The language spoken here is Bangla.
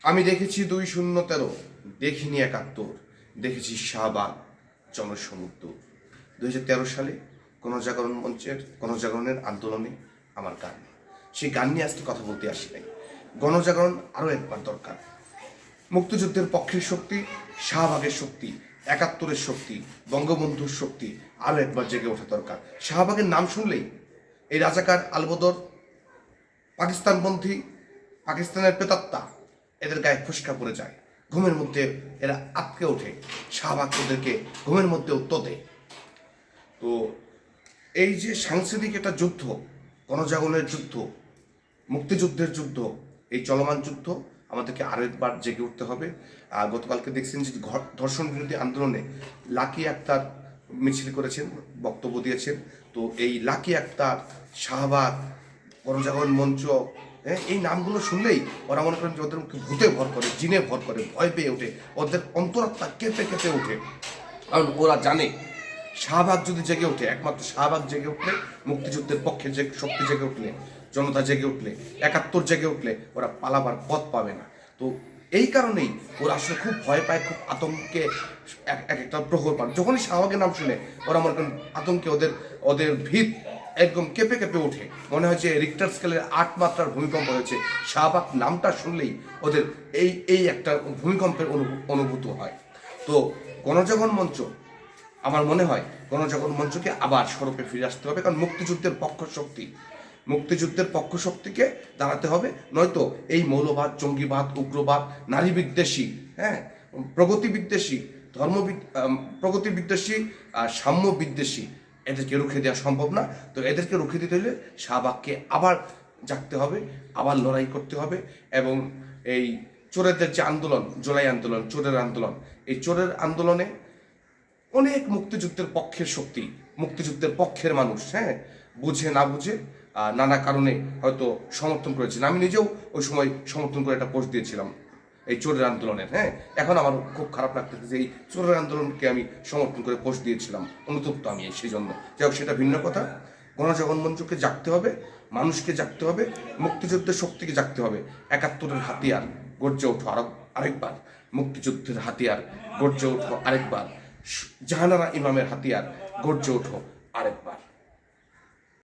আমি দেখেছি 2013, দেখিনি 71, দেখেছি শাহবাগ, জনসমুদ্র। 2013 সালে গণজাগরণ মঞ্চের গণজাগরণের আন্দোলনে আমার গান, সেই গান নিয়ে আজকে কথা বলতে আসি নাই। গণজাগরণ আরও একবার দরকার। মুক্তিযুদ্ধের পক্ষের শক্তি, শাহবাগের শক্তি, 71-এর শক্তি, বঙ্গবন্ধুর শক্তি আরও একবার জেগে ওঠা দরকার। শাহবাগের নাম শুনলেই এই রাজাকার, আলবদর, পাকিস্তানপন্থী, পাকিস্তানের প্রেতাত্মা এদের গায়ে ফুসকা পড়ে যায়, ঘুমের মধ্যে এরা আটকে ওঠে। শাহবাগ ওদেরকে ঘুমের মধ্যে উত্তর দেয়। তো এই যে সাংস্কৃতিক একটা যুদ্ধ, গণজাগরণের যুদ্ধ, মুক্তিযুদ্ধের যুদ্ধ, এই চলমান যুদ্ধ আমাদেরকে আরেকবার জেগে উঠতে হবে। গতকালকে দেখছেন যে ধর্ষণ বিরোধী আন্দোলনে লাকি আক্তার মিছিল করেছেন, বক্তব্য দিয়েছেন। তো এই লাকি আক্তার, শাহবাগ, গণজাগরণ মঞ্চ, এই নামগুলো শুনলেই ওরা মনে করেন যে ওদের ভূতে ভর করে, জিনে ভর করে, ভয় পেয়ে ওঠে, ওদের অন্তরাত্মা কেঁপে কেঁপে ওঠে। কারণ ওরা জানে শাহবাগ যদি জেগে ওঠে, একমাত্র শাহবাগ জেগে উঠলে, মুক্তিযুদ্ধের পক্ষে যে শক্তি জেগে উঠলে, জনতা জেগে উঠলে, 71 জেগে উঠলে ওরা পালাবার পথ পাবে না। তো এই কারণেই ওরা আসলে খুব ভয় পায়, খুব আতঙ্কে এক একটা প্রহর পান। যখনই শাহবাগের নাম শুনে ওরা মনে করেন আতঙ্কে ওদের ওদের ভিত একদম কেঁপে কেঁপে ওঠে, মনে হয় যে রিক্টার স্কেলের 8 মাত্রার ভূমিকম্প হয়েছে। শাহবাগ নামটা শুনলেই ওদের এই একটা ভূমিকম্পের অনুভূত হয়। তো গণজাগরণ মঞ্চ, আমার মনে হয় গণজাগরণ মঞ্চকে আবার সড়কে ফিরে আসতে হবে। কারণ মুক্তিযুদ্ধের পক্ষ শক্তিকে দাঁড়াতে হবে। নয়তো এই মৌলবাদ, জঙ্গিবাদ, উগ্রবাদ, নারী বিদ্বেষী, প্রগতি বিদ্বেষী, প্রগতি বিদ্বেষী, সাম্য বিদ্বেষী এদেরকে রুখে দেওয়া সম্ভব না। তো এদেরকে রুখে দিতে হলে শাহবাগকে আবার জাগতে হবে, আবার লড়াই করতে হবে। এবং এই চোরেদের যে আন্দোলন, জুলাই আন্দোলন, চোরের আন্দোলন, এই চোরের আন্দোলনে অনেক মুক্তিযুদ্ধের পক্ষের শক্তি, মুক্তিযুদ্ধের পক্ষের মানুষ, বুঝে না বুঝে নানা কারণে হয়তো সমর্থন করেছেন। আমি নিজেও ওই সময় সমর্থন করে একটা পোস্ট দিয়েছিলাম এই চোরের আন্দোলনের। এখন আমার খুব খারাপ লাগতেছে যে এই চোরের আন্দোলনকে আমি সমর্থন করে পোস্ট দিয়েছিলাম, অনুতপ্ত আমি সেই জন্য। যাই হোক, সেটা ভিন্ন কথা। গণজাগরণ মঞ্চকে জাগতে হবে, মানুষকে জাগতে হবে, মুক্তিযুদ্ধের শক্তিকে জাগতে হবে। 71-এর হাতিয়ার গর্জে ওঠো আরেকবার, মুক্তিযুদ্ধের হাতিয়ার গর্জে ওঠো আরেকবার, জাহানারা ইমামের হাতিয়ার গর্জে ওঠো আরেকবার।